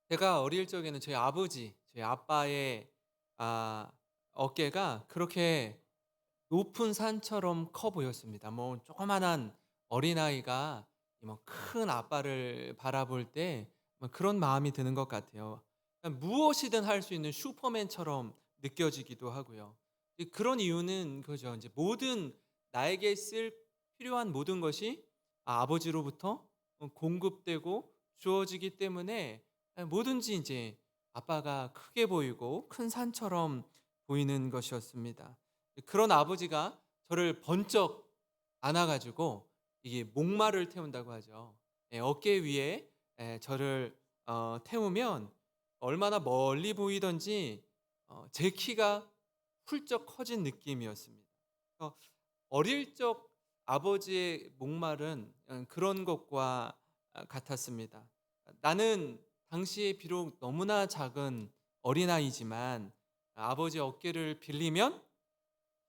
제가 어릴 적에는 저희 아빠의 아 어깨가 그렇게 높은 산처럼 커 보였습니다. 뭐 조그마한 어린아이가 이 뭐 큰 아빠를 바라볼 때 뭐 그런 마음이 드는 것 같아요. 그냥 무엇이든 할 수 있는 슈퍼맨처럼 느껴지기도 하고요. 그런 이유는 그죠. 이제 모든 나에게 쓸 필요한 모든 것이 아버지로부터 공급되고 주어지기 때문에 뭐든지 이제 아빠가 크게 보이고 큰 산처럼 보이는 것이었습니다. 그런 아버지가 저를 번쩍 안아 가지고 이게 목마를 태운다고 하죠. 예, 어깨 위에 저를 태우면 얼마나 멀리 보이든지 제 키가 훌쩍 커진 느낌이었습니다. 어릴 적 아버지의 목말은 그런 것과 같았습니다. 나는 당시에 비록 너무나 작은 어린아이지만 아버지의 어깨를 빌리면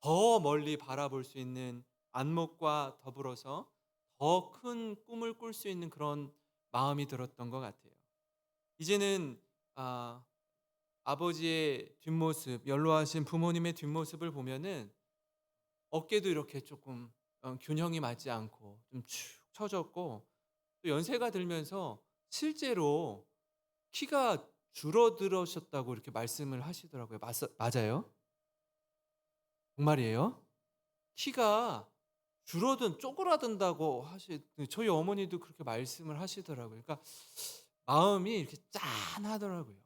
더 멀리 바라볼 수 있는 안목과 더불어서 더 큰 꿈을 꿀 수 있는 그런 마음이 들었던 것 같아요. 이제는 아 아버지의 뒷모습, 연로하신 부모님의 뒷모습을 보면은 어깨도 이렇게 조금 균형이 맞지 않고 좀 축 처졌고, 또 연세가 들면서 실제로 키가 줄어들으셨다고 이렇게 말씀을 하시더라고요. 맞아요? 정말이에요? 키가 쪼그라든다고 저희 어머니도 그렇게 말씀을 하시더라고요. 그러니까 마음이 이렇게 짠하더라고요.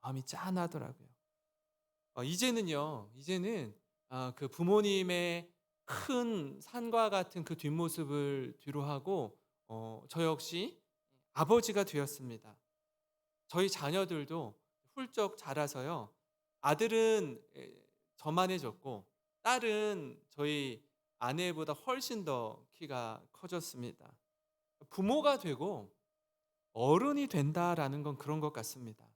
마음이 짠하더라고요. 이제는 그 부모님의 큰 산과 같은 그 뒷모습을 뒤로하고 저 역시 아버지가 되었습니다. 저희 자녀들도 훌쩍 자라서요. 아들은 저만해졌고 딸은 저희 아내보다 훨씬 더 키가 커졌습니다. 부모가 되고 어른이 된다라는 건 그런 것 같습니다.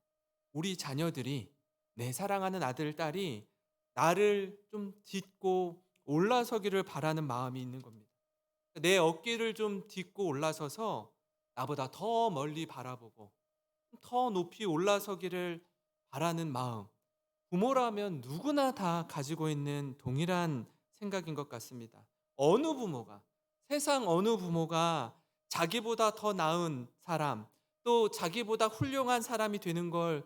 우리 자녀들이, 내 사랑하는 아들, 딸이 나를 좀 딛고 올라서기를 바라는 마음이 있는 겁니다. 내 어깨를 좀 딛고 올라서서 나보다 더 멀리 바라보고 더 높이 올라서기를 바라는 마음. 부모라면 누구나 다 가지고 있는 동일한 생각인 것 같습니다. 어느 부모가, 세상 어느 부모가 자기보다 더 나은 사람, 또 자기보다 훌륭한 사람이 되는 걸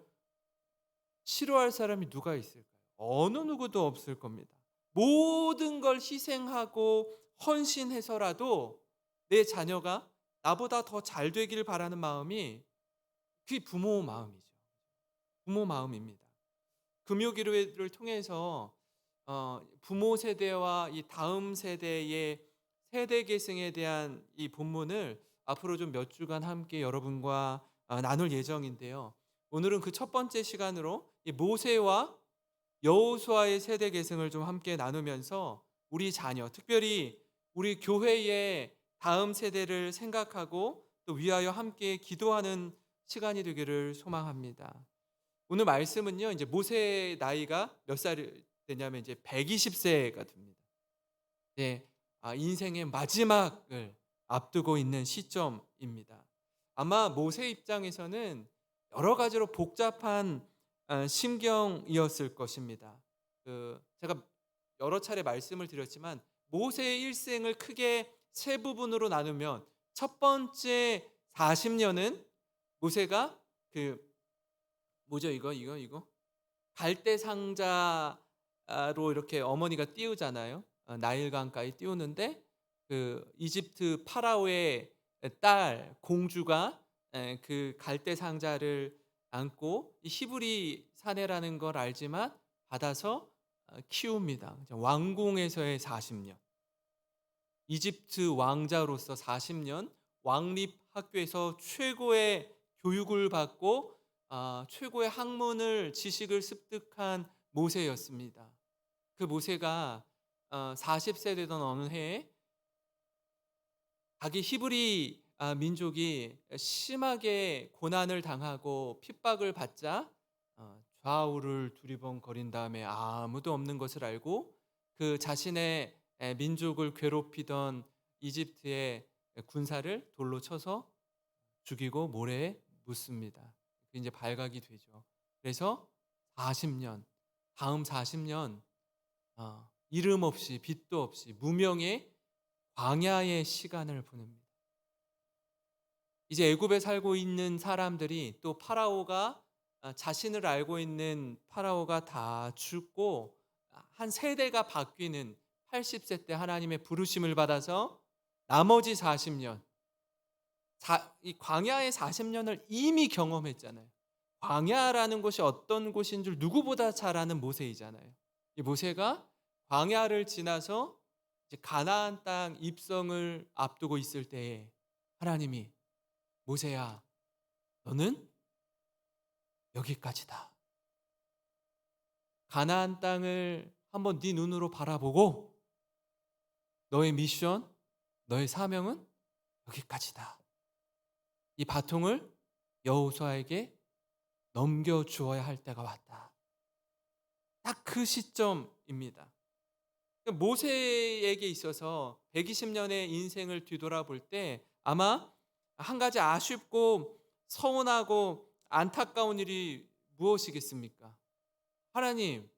싫어할 사람이 누가 있을까요? 어느 누구도 없을 겁니다. 모든 걸 희생하고 헌신해서라도 내 자녀가 나보다 더 잘 되길 바라는 마음이, 그게 부모 마음이죠. 부모 마음입니다. 금요기도회를 통해서 부모 세대와 이 다음 세대의 세대 계승에 대한 이 본문을 앞으로 좀 몇 주간 함께 여러분과 나눌 예정인데요. 오늘은 그 첫 번째 시간으로 이 모세와 여호수아의 세대 계승을 좀 함께 나누면서 우리 자녀, 특별히 우리 교회의 다음 세대를 생각하고 또 위하여 함께 기도하는 시간이 되기를 소망합니다. 오늘 말씀은요, 이제 모세의 나이가 몇 살이 되냐면 이제 120세가 됩니다. 네. 인생의 마지막을 앞두고 있는 시점입니다. 아마 모세 입장에서는 여러 가지로 복잡한 심경이었을 것입니다. 제가 여러 차례 말씀을 드렸지만 모세의 일생을 크게 세 부분으로 나누면 첫 번째 40 년은 모세가 뭐죠 이거? 갈대 상자로 이렇게 어머니가 띄우잖아요. 나일강가에 띄우는데 그 이집트 파라오의 딸 공주가 그 갈대 상자를 안고 이 히브리 사내라는 걸 알지만 받아서 키웁니다. 왕궁에서의 40 년. 이집트 왕자로서 40년 왕립 학교에서 최고의 교육을 받고 최고의 학문을 지식을 습득한 모세였습니다. 그 모세가 40세 되던 어느 해에 자기 히브리 민족이 심하게 고난을 당하고 핍박을 받자 좌우를 두리번거린 다음에 아무도 없는 것을 알고 그 자신의 민족을 괴롭히던 이집트의 군사를 돌로 쳐서 죽이고 모래에 묻습니다. 이제 발각이 되죠. 그래서 40년, 다음 40년 이름 없이 빛도 없이 무명의 광야의 시간을 보냅니다. 이제 애굽에 살고 있는 사람들이 또 파라오가 자신을 알고 있는 파라오가 다 죽고 한 세대가 바뀌는 80세 때 하나님의 부르심을 받아서 나머지 40년 이 광야의 40년을 이미 경험했잖아요. 광야라는 곳이 어떤 곳인 줄 누구보다 잘 아는 모세이잖아요. 이 모세가 광야를 지나서 이제 가나안 땅 입성을 앞두고 있을 때에 하나님이 모세야, 너는 여기까지다. 가나안 땅을 한번 네 눈으로 바라보고 너의 미션, 너의 사명은 여기까지다. 이 바통을 여호수아에게 넘겨주어야 할 때가 왔다. 딱 그 시점입니다. 모세에게 있어서 120년의 인생을 뒤돌아볼 때 아마 한 가지 아쉽고 서운하고 안타까운 일이 무엇이겠습니까? 하나님,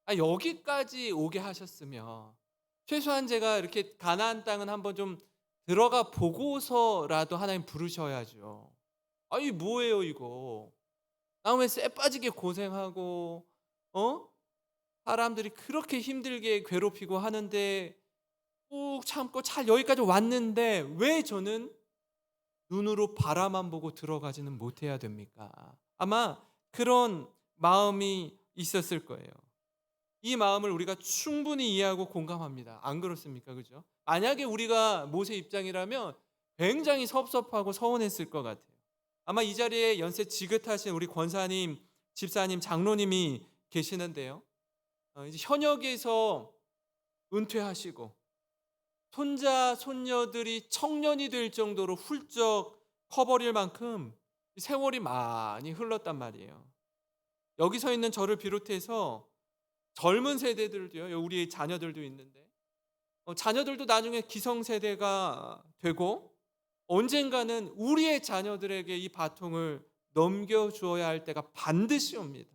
여기까지 오게 하셨으면 최소한 제가 이렇게 가나안 땅은 한번 좀 들어가 보고서라도 하나님 부르셔야죠. 아니 뭐예요 이거? 나 왜 쎄 빠지게 고생하고 사람들이 그렇게 힘들게 괴롭히고 하는데 꾹 참고 잘 여기까지 왔는데 왜 저는 눈으로 바라만 보고 들어가지는 못해야 됩니까? 아마 그런 마음이 있었을 거예요. 이 마음을 우리가 충분히 이해하고 공감합니다. 안 그렇습니까? 그죠? 만약에 우리가 모세 입장이라면 굉장히 섭섭하고 서운했을 것 같아요. 아마 이 자리에 연세 지긋하신 우리 권사님, 집사님, 장로님이 계시는데요. 이제 현역에서 은퇴하시고 손자, 손녀들이 청년이 될 정도로 훌쩍 커버릴 만큼 세월이 많이 흘렀단 말이에요. 여기 서 있는 저를 비롯해서 젊은 세대들도요, 우리 자녀들도 있는데 자녀들도 나중에 기성세대가 되고 언젠가는 우리의 자녀들에게 이 바통을 넘겨주어야 할 때가 반드시 옵니다.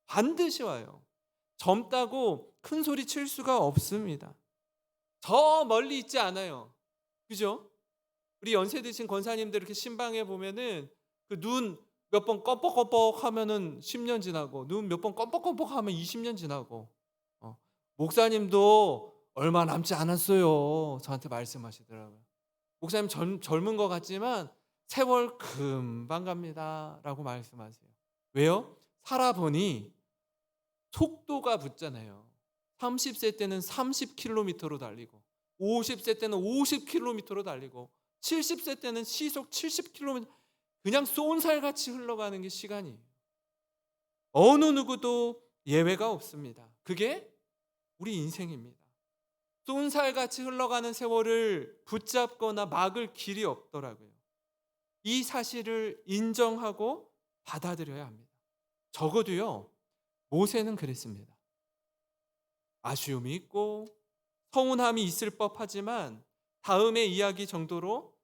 반드시 와요. 젊다고 큰 소리 칠 수가 없습니다. 저 멀리 있지 않아요. 그죠? 우리 연세 드신 권사님들 이렇게 신방에 보면은 그 눈 몇 번 껌뻑껌뻑 하면은 10년 지나고 눈 몇 번 껌뻑껌뻑 하면 20년 지나고 목사님도 얼마 남지 않았어요. 저한테 말씀하시더라고요. 목사님 젊은 것 같지만 세월 금방 갑니다. 라고 말씀하세요. 왜요? 살아보니 속도가 붙잖아요. 30세 때는 30km로 달리고 50세 때는 50km로 달리고 70세 때는 시속 70km 그냥 쏜살같이 흘러가는 게 시간이에요. 어느 누구도 예외가 없습니다. 그게 우리 인생입니다. 쏜살같이 흘러가는 세월을 붙잡거나 막을 길이 없더라고요. 이 사실을 인정하고 받아들여야 합니다. 적어도요, 모세는 그랬습니다. 아쉬움이 있고 서운함이 있을 법하지만 다음의 이야기 정도로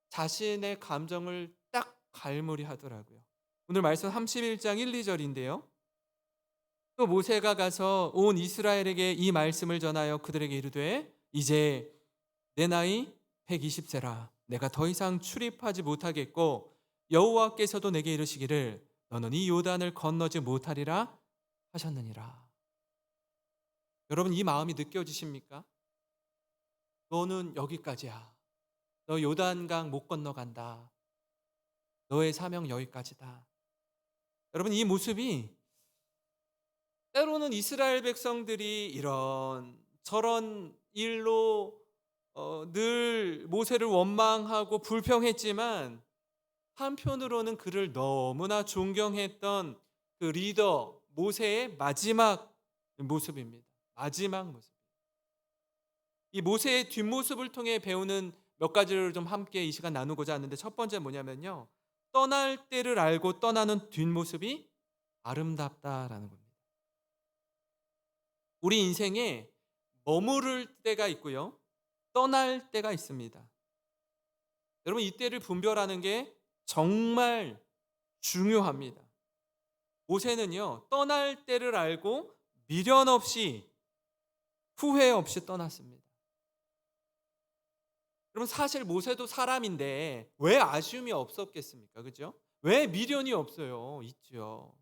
자신의 감정을 딱 갈무리하더라고요. 오늘 말씀 31장 1, 2절인데요. 또 모세가 가서 온 이스라엘에게 이 말씀을 전하여 그들에게 이르되 이제 내 나이 120세라 내가 더 이상 출입하지 못하겠고 여호와께서도 내게 이르시기를 너는 이 요단을 건너지 못하리라 하셨느니라. 여러분 이 마음이 느껴지십니까? 너는 여기까지야. 너 요단강 못 건너간다. 너의 사명 여기까지다. 여러분 이 모습이 때로는 이스라엘 백성들이 이런 저런 일로 늘 모세를 원망하고 불평했지만 한편으로는 그를 너무나 존경했던 그 리더 모세의 마지막 모습입니다. 마지막 모습. 이 모세의 뒷모습을 통해 배우는 몇 가지를 좀 함께 이 시간 나누고자 하는데 첫 번째 뭐냐면요. 떠날 때를 알고 떠나는 뒷모습이 아름답다라는 겁니다. 우리 인생에 머무를 때가 있고요. 떠날 때가 있습니다. 여러분 이때를 분별하는 게 정말 중요합니다. 모세는요, 떠날 때를 알고 미련 없이 후회 없이 떠났습니다. 여러분, 사실 모세도 사람인데 왜 아쉬움이 없었겠습니까? 그죠? 왜 미련이 없어요? 있죠.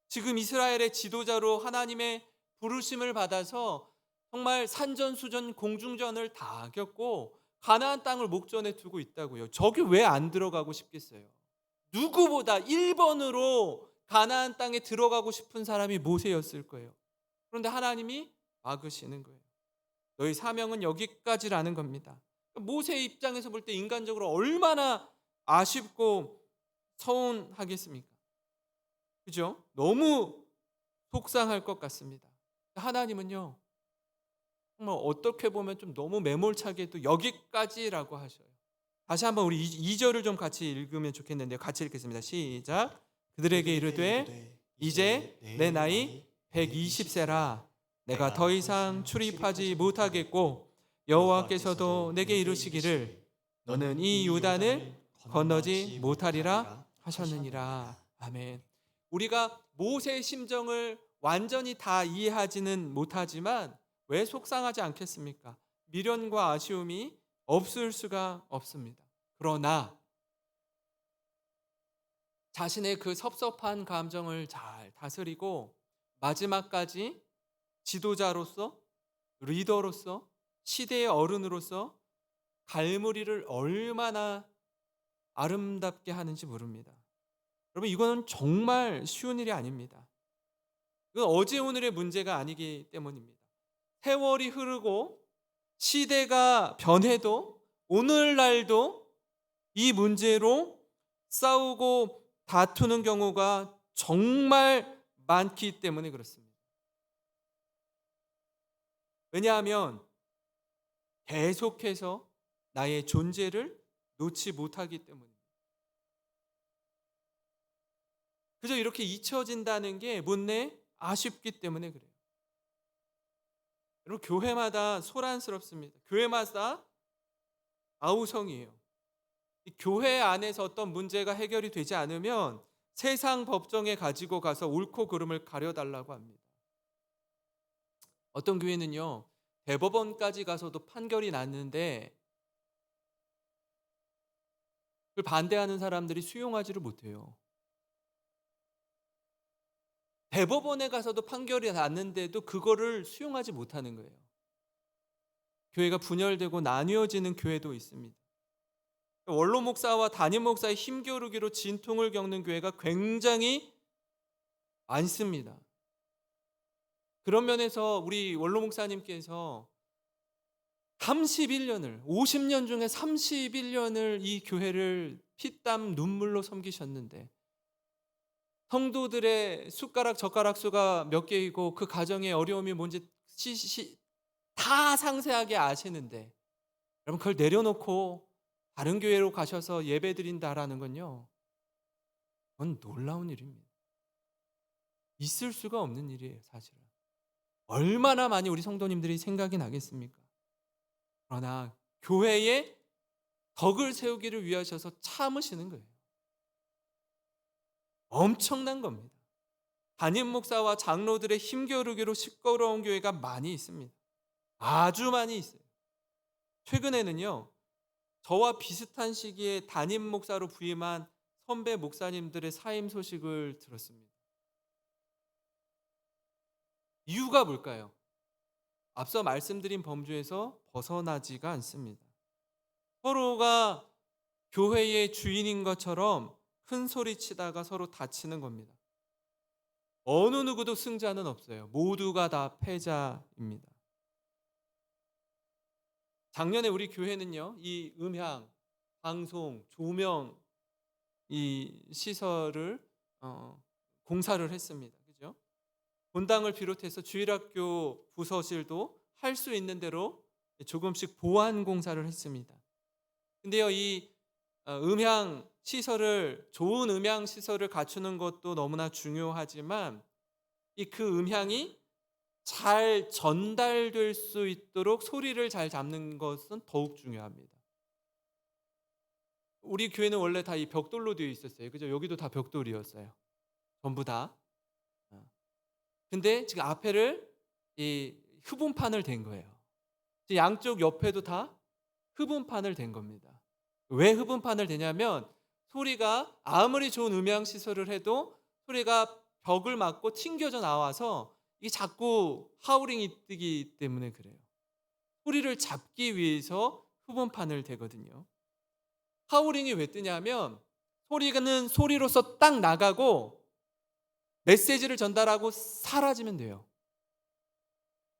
지금 이스라엘의 지도자로 하나님의 부르심을 받아서 정말 산전수전 공중전을 다 겪고 가나안 땅을 목전에 두고 있다고요. 저기 왜 안 들어가고 싶겠어요? 누구보다 1번으로 가나안 땅에 들어가고 싶은 사람이 모세였을 거예요. 그런데 하나님이 막으시는 거예요. 너희 사명은 여기까지라는 겁니다. 모세 입장에서 볼 때 인간적으로 얼마나 아쉽고 서운하겠습니까? 그죠? 너무 속상할 것 같습니다. 하나님은요, 정말 어떻게 보면 좀 너무 매몰차게도 여기까지라고 하셔요. 다시 한번 우리 2절을 좀 같이 읽으면 좋겠는데요. 같이 읽겠습니다. 시작. 그들에게 이르되 이제 내 나이 120세라 내가 더 이상 출입하지 못하겠고 여호와께서도 내게 이르시기를 너는 이 요단을 건너지 못하리라 하셨느니라. 아멘. 우리가 모세의 심정을 완전히 다 이해하지는 못하지만 왜 속상하지 않겠습니까? 미련과 아쉬움이 없을 수가 없습니다. 그러나 자신의 그 섭섭한 감정을 잘 다스리고 마지막까지 지도자로서, 리더로서, 시대의 어른으로서 갈무리를 얼마나 아름답게 하는지 모릅니다. 여러분, 이거는 정말 쉬운 일이 아닙니다. 이건 어제 오늘의 문제가 아니기 때문입니다. 세월이 흐르고 시대가 변해도 오늘날도 이 문제로 싸우고 다투는 경우가 정말 많기 때문에 그렇습니다. 왜냐하면 계속해서 나의 존재를 놓지 못하기 때문입니다. 그저 이렇게 잊혀진다는 게 못내 아쉽기 때문에 그래요. 여러분, 교회마다 소란스럽습니다. 교회마다 아우성이에요. 이 교회 안에서 어떤 문제가 해결이 되지 않으면 세상 법정에 가지고 가서 옳고 그름을 가려달라고 합니다. 어떤 교회는요, 대법원까지 가서도 판결이 났는데 그걸 반대하는 사람들이 수용하지를 못해요. 대법원에 가서도 판결이 났는데도 그거를 수용하지 못하는 거예요. 교회가 분열되고 나뉘어지는 교회도 있습니다. 원로 목사와 담임 목사의 힘겨루기로 진통을 겪는 교회가 굉장히 많습니다. 그런 면에서 우리 원로 목사님께서 31년을, 50년 중에 31년을 이 교회를 피땀 눈물로 섬기셨는데 성도들의 숟가락 젓가락 수가 몇 개이고 그 가정의 어려움이 뭔지 다 상세하게 아시는데 여러분, 그걸 내려놓고 다른 교회로 가셔서 예배드린다라는 건요, 그건 놀라운 일입니다. 있을 수가 없는 일이에요. 사실은 얼마나 많이 우리 성도님들이 생각이 나겠습니까? 그러나 교회에 덕을 세우기를 위하셔서 참으시는 거예요. 엄청난 겁니다. 담임 목사와 장로들의 힘겨루기로 시끄러운 교회가 많이 있습니다. 아주 많이 있어요. 최근에는요, 저와 비슷한 시기에 담임 목사로 부임한 선배 목사님들의 사임 소식을 들었습니다. 이유가 뭘까요? 앞서 말씀드린 범주에서 벗어나지가 않습니다. 서로가 교회의 주인인 것처럼 큰 소리 치다가 서로 다치는 겁니다. 어느 누구도 승자는 없어요. 모두가 다 패자입니다. 작년에 우리 교회는요, 이 음향, 방송, 조명 이 시설을 공사를 했습니다. 그죠? 본당을 비롯해서 주일학교 부서실도 할 수 있는 대로 조금씩 보완 공사를 했습니다. 근데요, 이 음향 시설을, 좋은 음향 시설을 갖추는 것도 너무나 중요하지만 이 그 음향이 잘 전달될 수 있도록 소리를 잘 잡는 것은 더욱 중요합니다. 우리 교회는 원래 다 이 벽돌로 되어 있었어요. 그죠? 여기도 다 벽돌이었어요. 전부 다. 어. 근데 지금 앞에를 이 흡음판을 댄 거예요. 지금 양쪽 옆에도 다 흡음판을 댄 겁니다. 왜 흡음판을 대냐면 소리가 아무리 좋은 음향 시설을 해도 소리가 벽을 맞고 튕겨져 나와서 이게 자꾸 하우링이 뜨기 때문에 그래요. 소리를 잡기 위해서 흡음판을 대거든요. 하우링이 왜 뜨냐면 소리는 소리로서 딱 나가고 메시지를 전달하고 사라지면 돼요.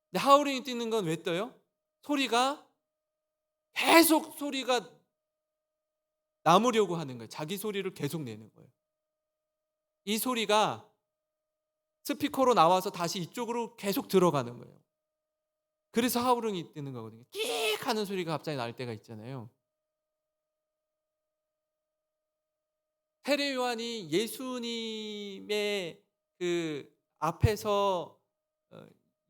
근데 하우링이 뜨는 건 왜 떠요? 소리가 계속 소리가 남으려고 하는 거예요. 자기 소리를 계속 내는 거예요. 이 소리가 스피커로 나와서 다시 이쪽으로 계속 들어가는 거예요. 그래서 하우링이 뜨는 거거든요. 끽 하는 소리가 갑자기 날 때가 있잖아요. 세례 요한이 예수님의 그 앞에서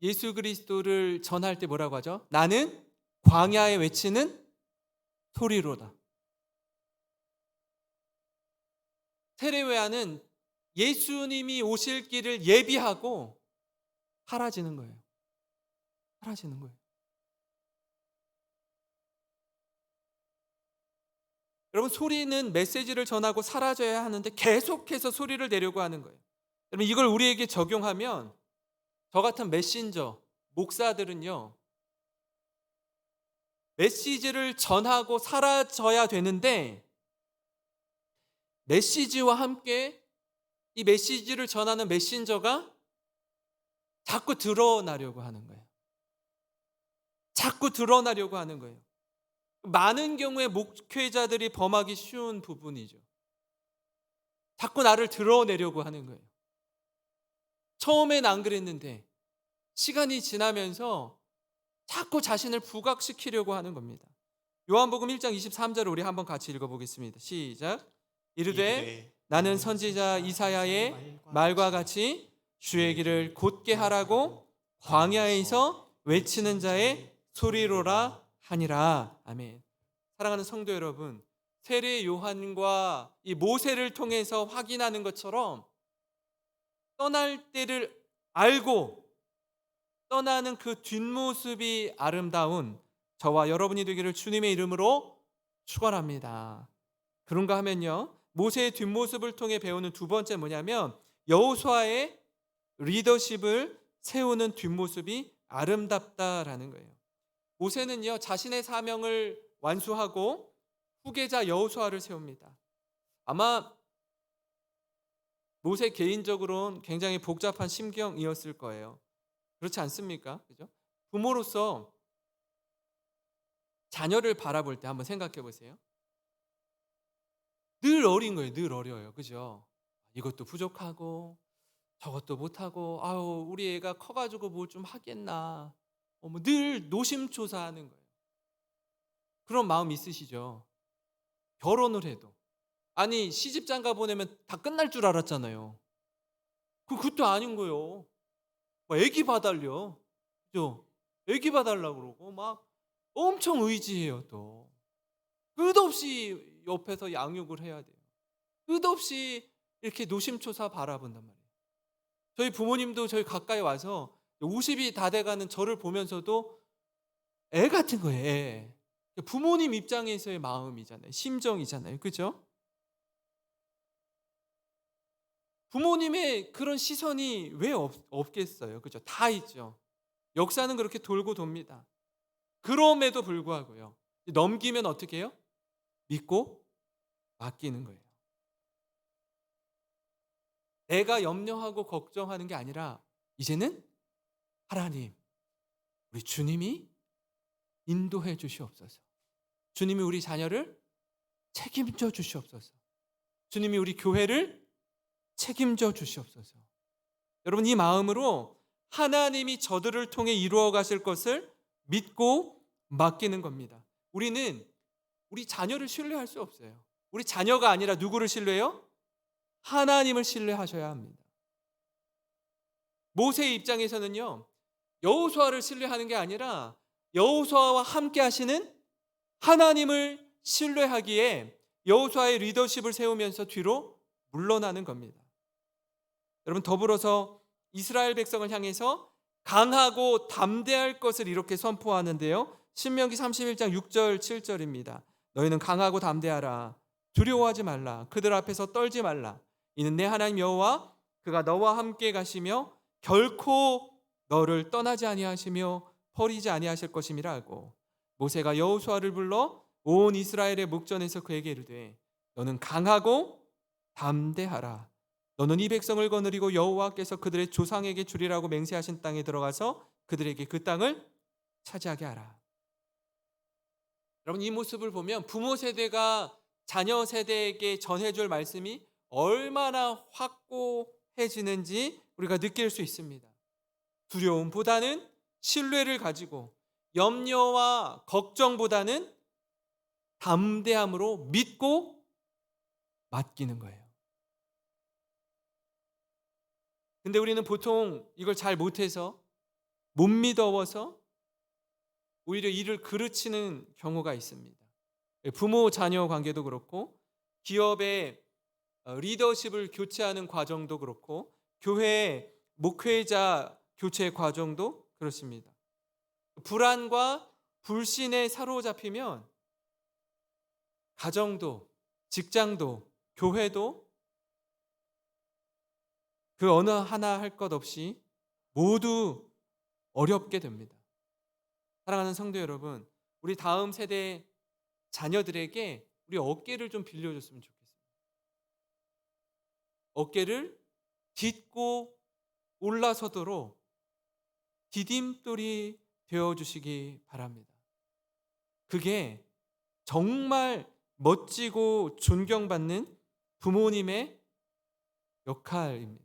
예수 그리스도를 전할 때 뭐라고 하죠? 나는 광야에 외치는 소리로다. 세례 요한은 예수님이 오실 길을 예비하고 사라지는 거예요. 사라지는 거예요. 여러분, 소리는 메시지를 전하고 사라져야 하는데 계속해서 소리를 내려고 하는 거예요. 여러분, 이걸 우리에게 적용하면 저 같은 메신저, 목사들은요, 메시지를 전하고 사라져야 되는데 메시지와 함께 이 메시지를 전하는 메신저가 자꾸 드러나려고 하는 거예요. 자꾸 드러나려고 하는 거예요. 많은 경우에 목회자들이 범하기 쉬운 부분이죠. 자꾸 나를 드러내려고 하는 거예요. 처음엔 안 그랬는데 시간이 지나면서 자꾸 자신을 부각시키려고 하는 겁니다. 요한복음 1장 23절을 우리 한번 같이 읽어보겠습니다. 시작. 이르되 나는 선지자 이사야의 말과 같이 주의 길을 곧게 하라고 광야에서 외치는 자의 소리로라 하니라. 아멘. 사랑하는 성도 여러분, 세례 요한과 이 모세를 통해서 확인하는 것처럼 떠날 때를 알고 떠나는 그 뒷모습이 아름다운 저와 여러분이 되기를 주님의 이름으로 축원합니다. 그런가 하면요, 모세의 뒷모습을 통해 배우는 두 번째 뭐냐면 여호수아의 리더십을 세우는 뒷모습이 아름답다라는 거예요. 모세는요, 자신의 사명을 완수하고 후계자 여호수아를 세웁니다. 아마 모세 개인적으로는 굉장히 복잡한 심경이었을 거예요. 그렇지 않습니까? 그죠? 부모로서 자녀를 바라볼 때 한번 생각해 보세요. 늘 어린 거예요. 늘 어려요. 그죠? 이것도 부족하고 저것도 못하고 아유 우리 애가 커가지고 뭘 좀 하겠나. 늘 노심초사하는 거예요. 그런 마음 있으시죠? 결혼을 해도 아니 시집장가 보내면 다 끝날 줄 알았잖아요. 그것도 아닌 거예요. 막 애기 봐달려. 그죠? 애기 봐달라고 그러고 막 엄청 의지해요 또. 끝없이 옆에서 양육을 해야 돼요. 끝없이 이렇게 노심초사 바라본단 말이에요. 저희 부모님도 저희 가까이 와서 50이 다 돼가는 저를 보면서도 애 같은 거예요. 애. 부모님 입장에서의 마음이잖아요. 심정이잖아요. 그죠? 부모님의 그런 시선이 왜 없겠어요. 그죠? 다 있죠. 역사는 그렇게 돌고 돕니다. 그럼에도 불구하고요. 넘기면 어떻게 해요? 믿고 맡기는 거예요. 내가 염려하고 걱정하는 게 아니라 이제는 하나님, 우리 주님이 인도해 주시옵소서. 주님이 우리 자녀를 책임져 주시옵소서. 주님이 우리 교회를 책임져 주시옵소서. 여러분, 이 마음으로 하나님이 저들을 통해 이루어 가실 것을 믿고 맡기는 겁니다. 우리는 우리 자녀를 신뢰할 수 없어요. 우리 자녀가 아니라 누구를 신뢰해요? 하나님을 신뢰하셔야 합니다. 모세의 입장에서는요, 여호수아를 신뢰하는 게 아니라 여호수아와 함께 하시는 하나님을 신뢰하기에 여호수아의 리더십을 세우면서 뒤로 물러나는 겁니다. 여러분, 더불어서 이스라엘 백성을 향해서 강하고 담대할 것을 이렇게 선포하는데요. 신명기 31장 6절 7절입니다. 너희는 강하고 담대하라. 두려워하지 말라. 그들 앞에서 떨지 말라. 이는 내 하나님 여호와 그가 너와 함께 가시며 결코 너를 떠나지 아니하시며 버리지 아니하실 것임이라 하고, 모세가 여호수아를 불러 온 이스라엘의 목전에서 그에게 이르되 너는 강하고 담대하라. 너는 이 백성을 거느리고 여호와께서 그들의 조상에게 주리라고 맹세하신 땅에 들어가서 그들에게 그 땅을 차지하게 하라. 여러분, 이 모습을 보면 부모 세대가 자녀 세대에게 전해줄 말씀이 얼마나 확고해지는지 우리가 느낄 수 있습니다. 두려움보다는 신뢰를 가지고, 염려와 걱정보다는 담대함으로 믿고 맡기는 거예요. 근데 우리는 보통 이걸 잘 못해서, 못 믿어워서 오히려 이를 그르치는 경우가 있습니다. 부모 자녀 관계도 그렇고, 기업의 리더십을 교체하는 과정도 그렇고, 교회 목회자 교체 과정도 그렇습니다. 불안과 불신에 사로잡히면 가정도, 직장도, 교회도 그 어느 하나 할 것 없이 모두 어렵게 됩니다. 사랑하는 성도 여러분, 우리 다음 세대 자녀들에게 우리 어깨를 좀 빌려줬으면 좋겠습니다. 어깨를 딛고 올라서도록 디딤돌이 되어주시기 바랍니다. 그게 정말 멋지고 존경받는 부모님의 역할입니다.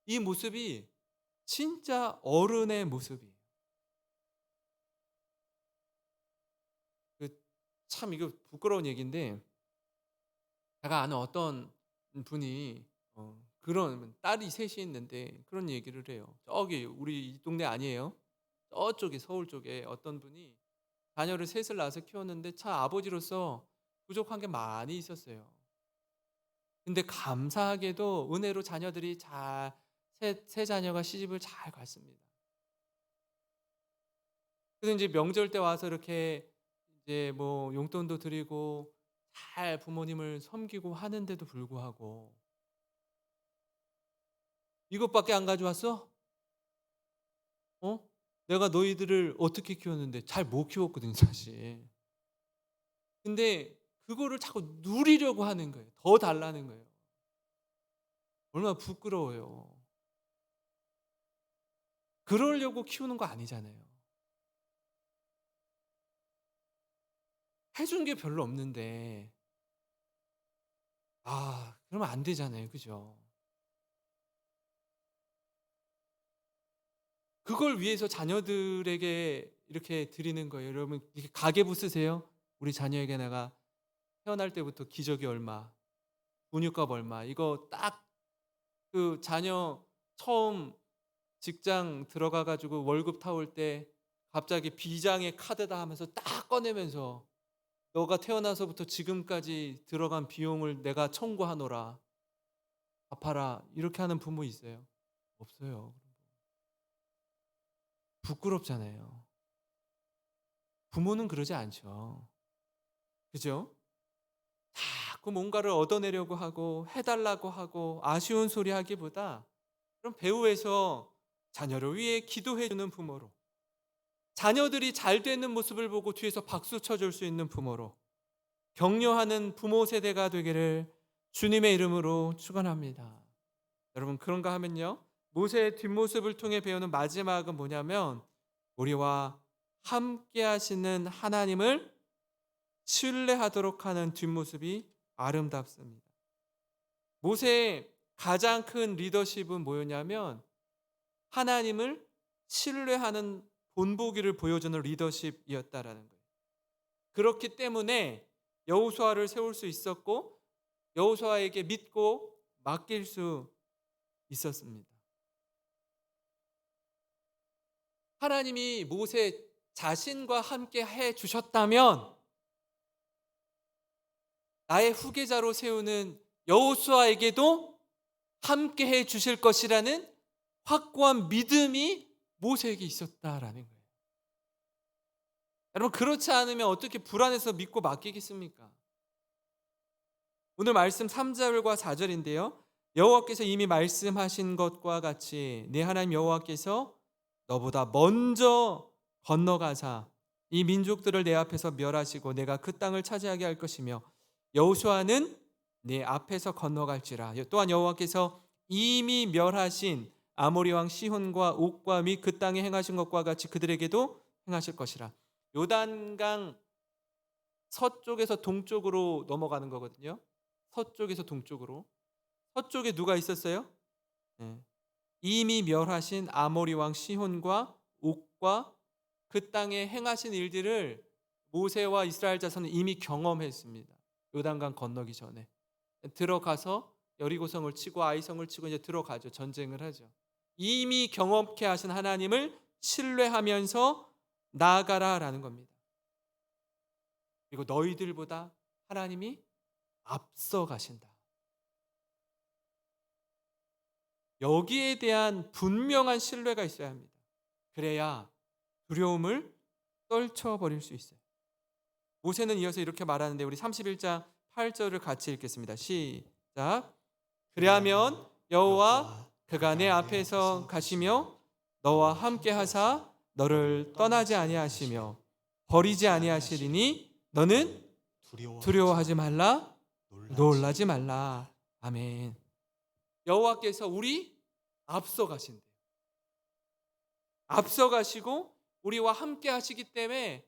이 모습이 진짜 어른의 모습이에요. 참 이거 부끄러운 얘기인데, 제가 아는 어떤 분이 그런 딸이 셋이 있는데 그런 얘기를 해요. 저기 우리 이 동네 아니에요. 저쪽에 서울 쪽에 어떤 분이 자녀를 셋을 낳아서 키웠는데 참 아버지로서 부족한 게 많이 있었어요. 근데 감사하게도 은혜로 자녀들이 세 자녀가 시집을 잘 갔습니다. 그래서 이제 명절 때 와서 이렇게 이제 뭐 용돈도 드리고 잘 부모님을 섬기고 하는데도 불구하고 "이것밖에 안 가져왔어? 어? 내가 너희들을 어떻게 키웠는데." 잘 못 키웠거든요, 사실. 근데 그거를 자꾸 누리려고 하는 거예요. 더 달라는 거예요. 얼마나 부끄러워요. 그러려고 키우는 거 아니잖아요. 해준 게 별로 없는데 그러면 안 되잖아요. 그죠? 그걸 위해서 자녀들에게 이렇게 드리는 거예요. 여러분, 이렇게 가계부 쓰세요. 우리 자녀에게 내가 태어날 때부터 기저귀 얼마, 분유값 얼마, 이거 딱 그 자녀 처음 직장 들어가 가지고 월급 타올 때 갑자기 비장의 카드다 하면서 딱 꺼내면서 "너가 태어나서부터 지금까지 들어간 비용을 내가 청구하노라. 갚아라." 이렇게 하는 부모 있어요? 없어요. 부끄럽잖아요. 부모는 그러지 않죠. 그죠? 자꾸 뭔가를 얻어내려고 하고 해 달라고 하고 아쉬운 소리 하기보다, 그럼 배후에서 자녀를 위해 기도해 주는 부모로, 자녀들이 잘 되는 모습을 보고 뒤에서 박수 쳐 줄 수 있는 부모로, 격려하는 부모 세대가 되기를 주님의 이름으로 축원합니다. 여러분, 그런가 하면요, 모세의 뒷모습을 통해 배우는 마지막은 뭐냐면, 우리와 함께 하시는 하나님을 신뢰하도록 하는 뒷모습이 아름답습니다. 모세의 가장 큰 리더십은 뭐였냐면 하나님을 신뢰하는 본보기를 보여주는 리더십이었다라는 거예요. 그렇기 때문에 여호수아를 세울 수 있었고, 여호수아에게 믿고 맡길 수 있었습니다. 하나님이 모세 자신과 함께 해 주셨다면 나의 후계자로 세우는 여호수아에게도 함께 해 주실 것이라는 확고한 믿음이 모세에게 있었다라는 거예요. 여러분, 그렇지 않으면 어떻게 불안해서 믿고 맡기겠습니까? 오늘 말씀 3절과 4절인데요. 여호와께서 이미 말씀하신 것과 같이 네 하나님 여호와께서 너보다 먼저 건너가사 이 민족들을 내 앞에서 멸하시고 내가 그 땅을 차지하게 할 것이며 여호수아는 네 앞에서 건너갈지라. 또한 여호와께서 이미 멸하신 아모리 왕 시혼과 옥과 및 그 땅에 행하신 것과 같이 그들에게도 행하실 것이라. 요단강 서쪽에서 동쪽으로 넘어가는 거거든요. 서쪽에서 동쪽으로. 서쪽에 누가 있었어요? 네. 이미 멸하신 아모리 왕 시혼과 옥과 그 땅에 행하신 일들을 모세와 이스라엘 자손은 이미 경험했습니다. 요단강 건너기 전에 들어가서 여리고성을 치고 아이성을 치고 이제 들어가죠. 전쟁을 하죠. 이미 경험케 하신 하나님을 신뢰하면서 나아가라라는 겁니다. 그리고 너희들보다 하나님이 앞서 가신다. 여기에 대한 분명한 신뢰가 있어야 합니다. 그래야 두려움을 떨쳐버릴 수 있어요. 모세는 이어서 이렇게 말하는데 우리 31장 8절을 같이 읽겠습니다. 시작. 그리하면 여호와 그가 내 앞에서 가시며 너와 함께 하사 너를 떠나지 아니하시며 버리지 아니하시리니 너는 두려워하지 말라, 놀라지 말라. 아멘. 여호와께서 우리 앞서 가신대요. 앞서 가시고 우리와 함께 하시기 때문에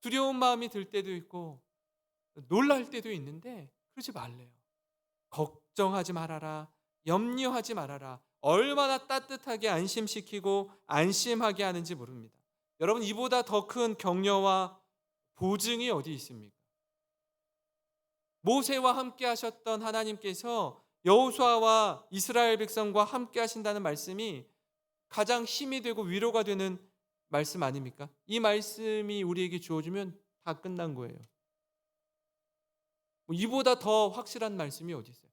두려운 마음이 들 때도 있고 놀랄 때도 있는데 그러지 말래요. 걱정하지 말아라. 염려하지 말아라. 얼마나 따뜻하게 안심시키고 안심하게 하는지 모릅니다. 여러분, 이보다 더 큰 격려와 보증이 어디 있습니까? 모세와 함께 하셨던 하나님께서 여호수아와 이스라엘 백성과 함께 하신다는 말씀이 가장 힘이 되고 위로가 되는 말씀 아닙니까? 이 말씀이 우리에게 주어지면 다 끝난 거예요. 이보다 더 확실한 말씀이 어디 있어요?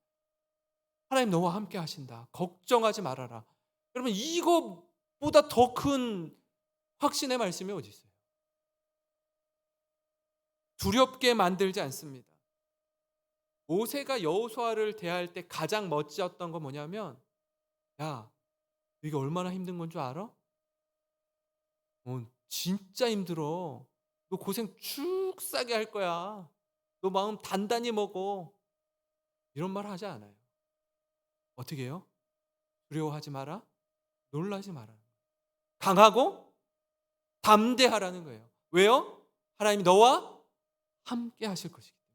하나님 너와 함께 하신다. 걱정하지 말아라. 여러분, 이거보다 더 큰 확신의 말씀이 어디 있어요? 두렵게 만들지 않습니다. 모세가 여호수아를 대할 때 가장 멋졌던 건 뭐냐면, 야, 이게 얼마나 힘든 건 줄 알아? 진짜 힘들어. 너 고생 쭉 싸게 할 거야. 너 마음 단단히 먹어. 이런 말 하지 않아요. 어떻게 해요? 두려워하지 마라. 놀라지 마라. 강하고 담대하라는 거예요. 왜요? 하나님이 너와 함께 하실 것이기 때문에.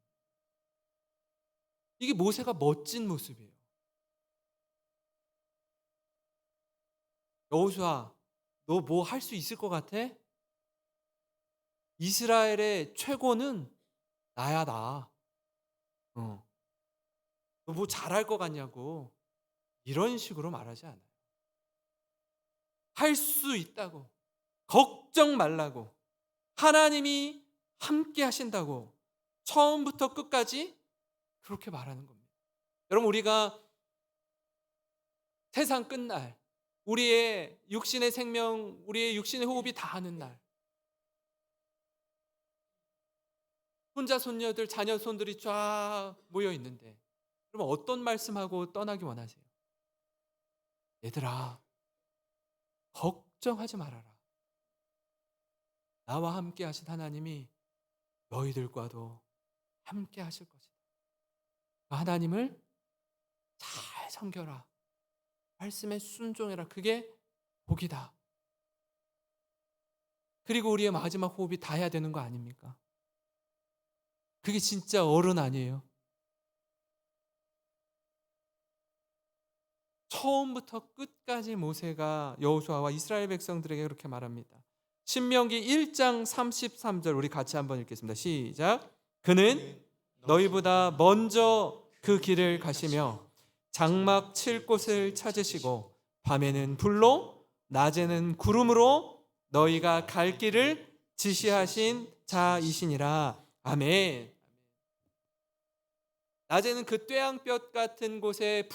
이게 모세가 멋진 모습이에요. 여호수아, 너 뭐 할 수 있을 것 같아? 이스라엘의 최고는 나야, 나. 너 뭐 잘할 것 같냐고. 이런 식으로 말하지 않아요. 할 수 있다고. 걱정 말라고. 하나님이 함께 하신다고. 처음부터 끝까지 그렇게 말하는 겁니다. 여러분, 우리가 세상 끝날, 우리의 육신의 생명, 우리의 육신의 호흡이 다하는 날, 혼자 손녀들, 자녀 손들이 쫙 모여 있는데, 그러면 어떤 말씀하고 떠나기 원하세요? 얘들아, 걱정하지 말아라. 나와 함께 하신 하나님이 너희들과도 함께 하실 것이다. 하나님을 잘 섬겨라. 말씀에 순종해라. 그게 복이다. 그리고 우리의 마지막 호흡이 닿아야 되는 거 아닙니까? 그게 진짜 어른 아니에요? 처음부터 끝까지 모세가 여호수아와 이스라엘 백성들에게 그렇게 말합니다. 신명기 1장 33절 우리 같이 한번 읽겠습니다. 시작. 그는 너희보다 먼저 그 길을 가시며 장막 칠 곳을 찾으시고 밤에는 불로 낮에는 구름으로 너희가 갈 길을 지시하신 자이시니라. 아멘. 낮에는 그 뙤양볕 같은 곳에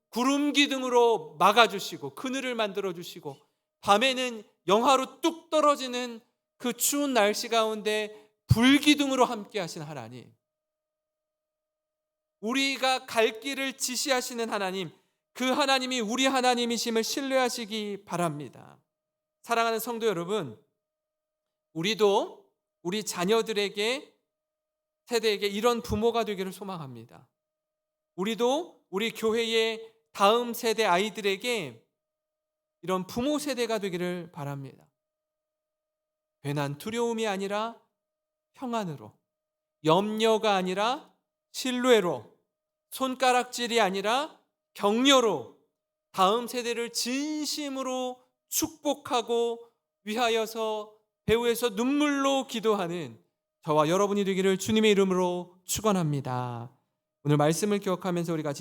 구름 기둥으로 막아주시고 그늘을 만들어주시고, 밤에는 영하로 뚝 떨어지는 그 추운 날씨 가운데 불기둥으로 함께 하신 하나님, 우리가 갈 길을 지시하시는 하나님, 그 하나님이 우리 하나님이심을 신뢰하시기 바랍니다. 사랑하는 성도 여러분, 우리도 우리 자녀들에게, 세대에게 이런 부모가 되기를 소망합니다. 우리도 우리 교회의 다음 세대 아이들에게 이런 부모 세대가 되기를 바랍니다. 괜한 두려움이 아니라 평안으로, 염려가 아니라 신뢰로, 손가락질이 아니라 격려로 다음 세대를 진심으로 축복하고 위하여서 배후에서 눈물로 기도하는 저와 여러분이 되기를 주님의 이름으로 축원합니다. 오늘 말씀을 기억하면서 우리 같이